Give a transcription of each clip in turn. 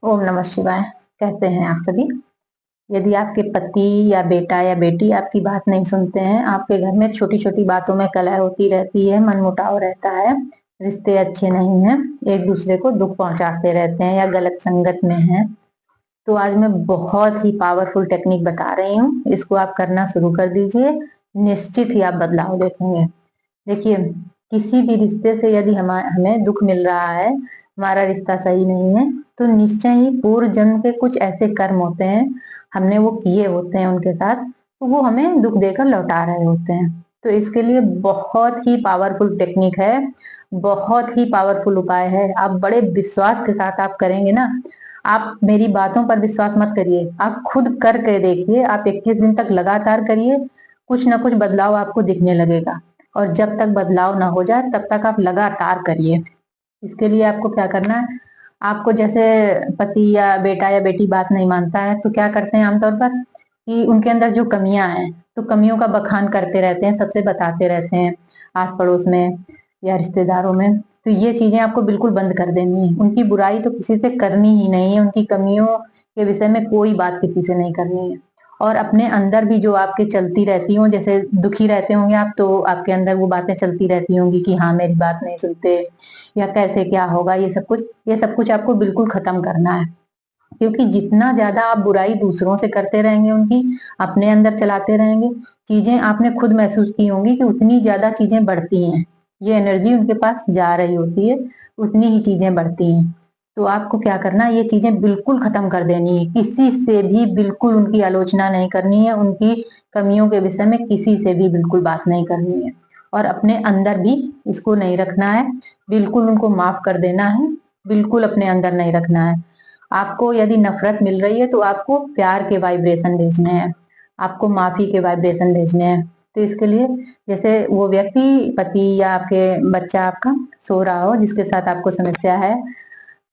ओम नमः शिवाय। कैसे हैं आप सभी? यदि आपके पति या बेटा या बेटी आपकी बात नहीं सुनते हैं, आपके घर में छोटी-छोटी बातों में कलह होती रहती है, मनमुटाव रहता है, रिश्ते अच्छे नहीं हैं, एक-दूसरे को दुःख पहुँचाते रहते हैं या गलत संगत में हैं, तो आज मैं बहुत ही पावरफुल टेक्निक बता रही हूँ। इसको आप करना शुरू कर दीजिए, निश्चित ही आप बदलाव देखेंगे। देखिए, किसी भी रिश्ते से यदि हमें दुःख मिल रहा है, हमारा रिश्ता सही नहीं है, तो निश्चय ही पूर्व जन्म के कुछ ऐसे कर्म होते हैं, हमने वो किए होते हैं उनके साथ, तो वो हमें दुःख देकर लौटा रहे होते हैं। तो इसके लिए बहुत ही पावरफुल टेक्निक है, बहुत ही पावरफुल उपाय है। आप बड़े विश्वास के साथ आप करेंगे ना, आप मेरी बातों पर विश्वास मत करिए, आप खुद करके देखिए, आप 21 दिन तक लगातार करिए, कुछ ना कुछ बदलाव आपको दिखने लगेगा। और जब तक बदलाव ना हो जाए तब तक आप लगातार करिए। इसके लिए आपको क्या करना है, आपको जैसे पति या बेटा या बेटी बात नहीं मानता है तो क्या करते हैं आमतौर पर कि उनके अंदर जो कमियां हैं तो कमियों का बखान करते रहते हैं, सबसे बताते रहते हैं आस पड़ोस में या रिश्तेदारों में। तो ये चीजें आपको बिल्कुल बंद कर देनी है। उनकी बुराई तो किसी से करनी ही नहीं है, उनकी कमियों के विषय में कोई बात किसी से नहीं करनी है। और अपने अंदर भी जो आपके चलती रहती हों, जैसे दुखी रहते होंगे आप तो आपके अंदर वो बातें चलती रहती होंगी कि हाँ मेरी बात नहीं सुनते या कैसे क्या होगा, ये सब कुछ आपको बिल्कुल खत्म करना है। क्योंकि जितना ज्यादा आप बुराई दूसरों से करते रहेंगे, उनकी अपने अंदर चलाते रहेंगे, चीजें आपने खुद महसूस की होंगी कि उतनी ज्यादा चीजें बढ़ती हैं, ये एनर्जी उनके पास जा रही होती है, उतनी ही चीजें बढ़ती हैं। तो आपको क्या करना है, ये चीजें बिल्कुल खत्म कर देनी है। किसी से भी बिल्कुल उनकी आलोचना नहीं करनी है, उनकी कमियों के विषय में किसी से भी बिल्कुल बात नहीं करनी है। और अपने अंदर भी इसको नहीं रखना है, बिल्कुल उनको माफ कर देना है, बिल्कुल अपने अंदर नहीं रखना है। आपको यदि नफरत मिल रही है तो आपको प्यार के वाइब्रेशन भेजने हैं, आपको माफी के वाइब्रेशन भेजने हैं। तो इसके लिए जैसे वो व्यक्ति, पति या आपके बच्चा आपका सो रहा हो जिसके साथ आपको समस्या है,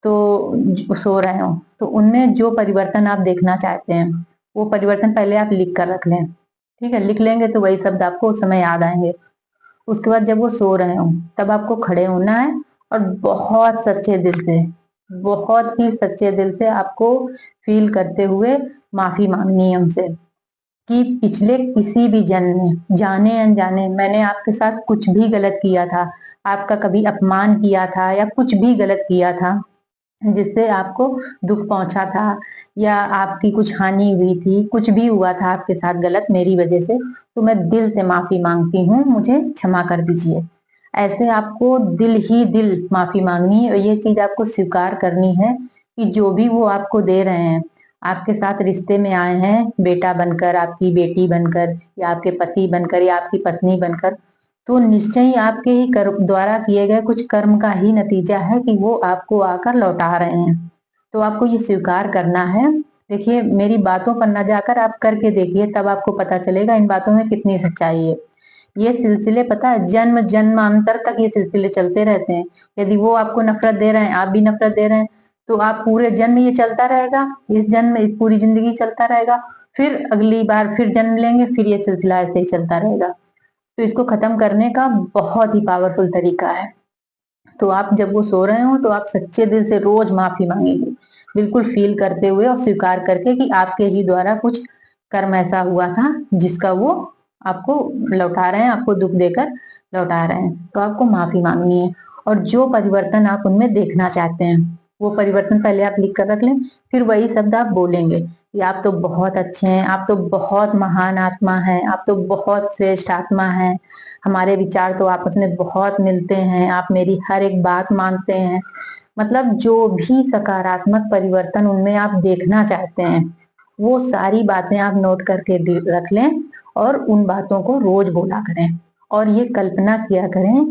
तो सो रहे हो तो उनमें जो परिवर्तन आप देखना चाहते हैं वो परिवर्तन पहले आप लिख कर रख लें। ठीक है, लिख लेंगे तो वही शब्द आपको उस समय याद आएंगे। उसके बाद जब वो सो रहे हो तब आपको खड़े होना है और बहुत सच्चे दिल से, बहुत ही सच्चे दिल से आपको फील करते हुए माफी मांगनी है उनसे कि पिछले किसी भी जन्म में जाने अनजाने मैंने आपके साथ कुछ भी गलत किया था, आपका कभी अपमान किया था या कुछ भी गलत किया था जिससे आपको दुख पहुंचा था या आपकी कुछ हानि हुई थी, कुछ भी हुआ था आपके साथ गलत मेरी वजह से, तो मैं दिल से माफी मांगती हूँ, मुझे क्षमा कर दीजिए। ऐसे आपको दिल ही दिल माफी मांगनी है और ये चीज आपको स्वीकार करनी है कि जो भी वो आपको दे रहे हैं, आपके साथ रिश्ते में आए हैं बेटा बनकर, आपकी बेटी बनकर या आपके पति बनकर या आपकी पत्नी बनकर, तो निश्चय ही आपके ही कर्म द्वारा किए गए कुछ कर्म का ही नतीजा है कि वो आपको आकर लौटा रहे हैं। तो आपको ये स्वीकार करना है। देखिए, मेरी बातों पर न जाकर आप करके देखिए, तब आपको पता चलेगा इन बातों में कितनी सच्चाई है। ये सिलसिले पता है जन्म जन्मांतर तक ये सिलसिले चलते रहते हैं। यदि वो आपको नफरत दे रहे हैं, आप भी नफरत दे रहे हैं, तो आप पूरे जन्म ये चलता रहेगा, इस जन्म इस पूरी जिंदगी चलता रहेगा। फिर अगली बार फिर जन्म लेंगे, फिर ये सिलसिला ऐसे ही चलता रहेगा। तो इसको खत्म करने का बहुत ही पावरफुल तरीका है। तो आप जब वो सो रहे हो तो आप सच्चे दिल से रोज माफी मांगेंगे, बिल्कुल फील करते हुए और स्वीकार करके कि आपके ही द्वारा कुछ कर्म ऐसा हुआ था जिसका वो आपको लौटा रहे हैं, आपको दुख देकर लौटा रहे हैं। तो आपको माफी मांगनी है और जो परिवर्तन आप उनमें देखना चाहते हैं वो परिवर्तन पहले आप लिख कर रख लें, फिर वही शब्द आप बोलेंगे कि आप तो बहुत अच्छे हैं, आप तो बहुत महान आत्मा हैं, आप तो बहुत श्रेष्ठ आत्मा हैं, हमारे विचार तो आपस में बहुत मिलते हैं, आप मेरी हर एक बात मानते हैं। मतलब जो भी सकारात्मक परिवर्तन उनमें आप देखना चाहते हैं वो सारी बातें आप नोट करके रख लें और उन बातों को रोज बोला करें। और ये कल्पना किया करें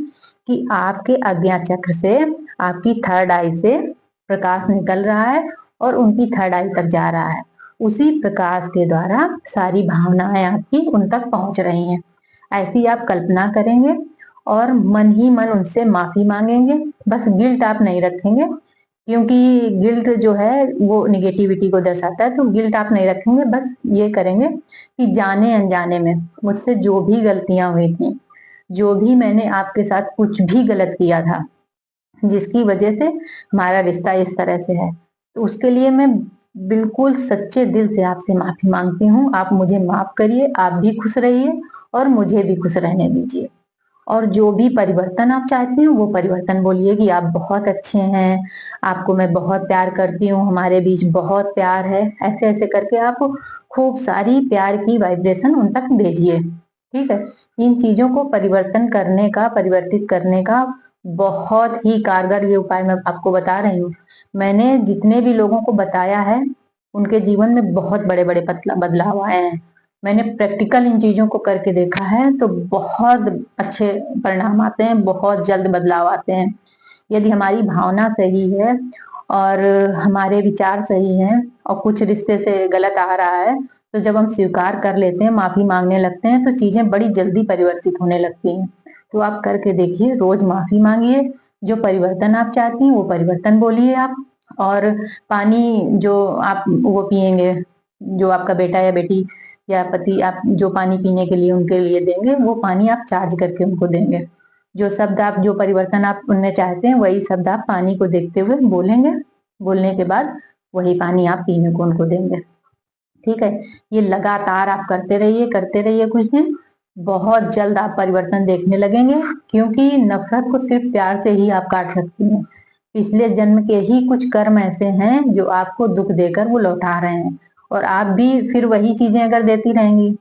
कि आपके आज्ञा चक्र से, आपकी थर्ड आई से प्रकाश निकल रहा है और उनकी थर्ड आई तक जा रहा है। उसी प्रकाश के द्वारा सारी भावनाएं आपकी उन तक पहुंच रही हैं। ऐसी आप कल्पना करेंगे और मन ही मन उनसे माफी मांगेंगे। बस गिल्ट आप नहीं रखेंगे, क्योंकि गिल्ट जो है वो निगेटिविटी को दर्शाता है, तो गिल्ट आप नहीं रखेंगे। बस ये करेंगे कि जाने अनजाने में मुझसे जो भी गलतियां हुई थी, जो भी मैंने आपके साथ कुछ भी गलत किया था जिसकी वजह से हमारा रिश्ता इस तरह से है, तो उसके लिए मैं बिल्कुल सच्चे दिल से आपसे माफ़ी माँगती हूँ। आप मुझे माफ़ करिए, आप भी खुश रहिए और मुझे भी खुश रहने दीजिए। और जो भी परिवर्तन आप चाहती हो वो परिवर्तन बोलिए कि आप बहुत अच्छे हैं, आपको मैं बहुत प्यार करती हूँ, हमारे बीच बहुत प्यार है। ऐसे-ऐसे करके आप खूब सारी प्यार की वाइब्रेशन उन तक भेजिए, ठीक है? इन चीज़ों को परिवर्तन करने का, परिवर्तित करने का बहुत ही कारगर ये उपाय मैं आपको बता रही हूँ। मैंने जितने भी लोगों को बताया है, उनके जीवन में बहुत बड़े-बड़े बदलाव आए हैं। मैंने प्रैक्टिकल इन चीज़ों को करके देखा है, तो बहुत अच्छे परिणाम आते हैं, बहुत जल्द बदलाव आते हैं। यदि हमारी भावना सही है और हमारे विचार सही हैं और कुछ रिश्ते से गलत आ रहा है, तो जब हम स्वीकार कर लेते हैं, माफ़ी माँगने लगते हैं, तो चीज़ें बड़ी जल्दी परिवर्तित होने लगती हैं। तो आप करके देखिए, रोज़ माफ़ी माँगिए, जो परिवर्तन आप चाहती हैं, वो परिवर्तन बोलिए आप। और पानी जो आप वो पिएँगे, जो आपका बेटा या बेटी या पति आप जो पानी पीने के लिए उनके लिए देंगे, वो पानी आप चार्ज करके उनको देंगे। जो परिवर्तन आप उनमें चाहते हैं, वही शब्द आप पानी को देखते हुए बोलेंगे। बोलने के बाद वही पानी आप पीने को उनको देंगे, ठीक है? ये लगातार आप करते रहिए कुछ दिन। बहुत जल्द आप परिवर्तन देखने लगेंगे, क्योंकि नफ़रत को सिर्फ़ प्यार से ही आप काट सकती हैं। पिछले जन्म के ही कुछ कर्म ऐसे हैं जो आपको दुःख देकर वो लौटा रहे हैं, और आप भी फिर वही चीज़ें अगर देती रहेंगी,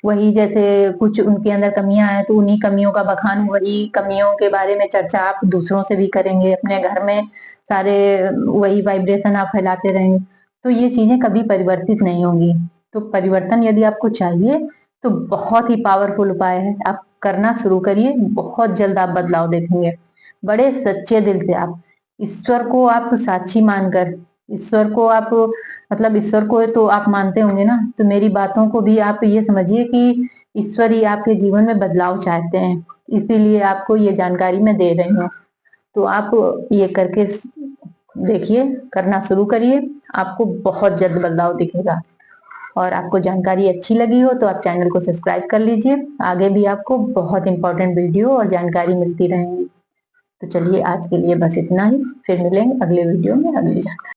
वही जैसे कुछ उनके अंदर कमियाँ हैं, तो उन्हीं कमियों का बखान, वही कमियों के बारे में चर्चा आप दूसरों से भी करेंगे, अपने घर में सारे वही वाइब्रेशन आप फैलाते रहेंगे, तो ये चीज़ें कभी परिवर्तित नहीं होंगी। तो परिवर्तन यदि आपको चाहिए, तो बहुत ही पावरफुल उपाय है, आप करना शुरू करिए, बहुत जल्द आप बदलाव देखेंगे। बड़े सच्चे दिल से आप ईश्वर को आप साक्षी मानकर, ईश्वर को आप मतलब ईश्वर को तो आप मानते होंगे ना, तो मेरी बातों को भी आप ये समझिए कि ईश्वर ही आपके जीवन में बदलाव चाहते हैं, इसीलिए आपको ये जानकारी मैं दे रही हूँ। तो आप ये करके देखिए, करना शुरू करिए, आपको बहुत जल्द बदलाव दिखेगा। और आपको जानकारी अच्छी लगी हो तो आप चैनल को सब्सक्राइब कर लीजिए, आगे भी आपको बहुत इम्पोर्टेंट वीडियो और जानकारी मिलती रहेंगी। तो चलिए आज के लिए बस इतना ही, फिर मिलेंगे अगले वीडियो में अगली जानकारी।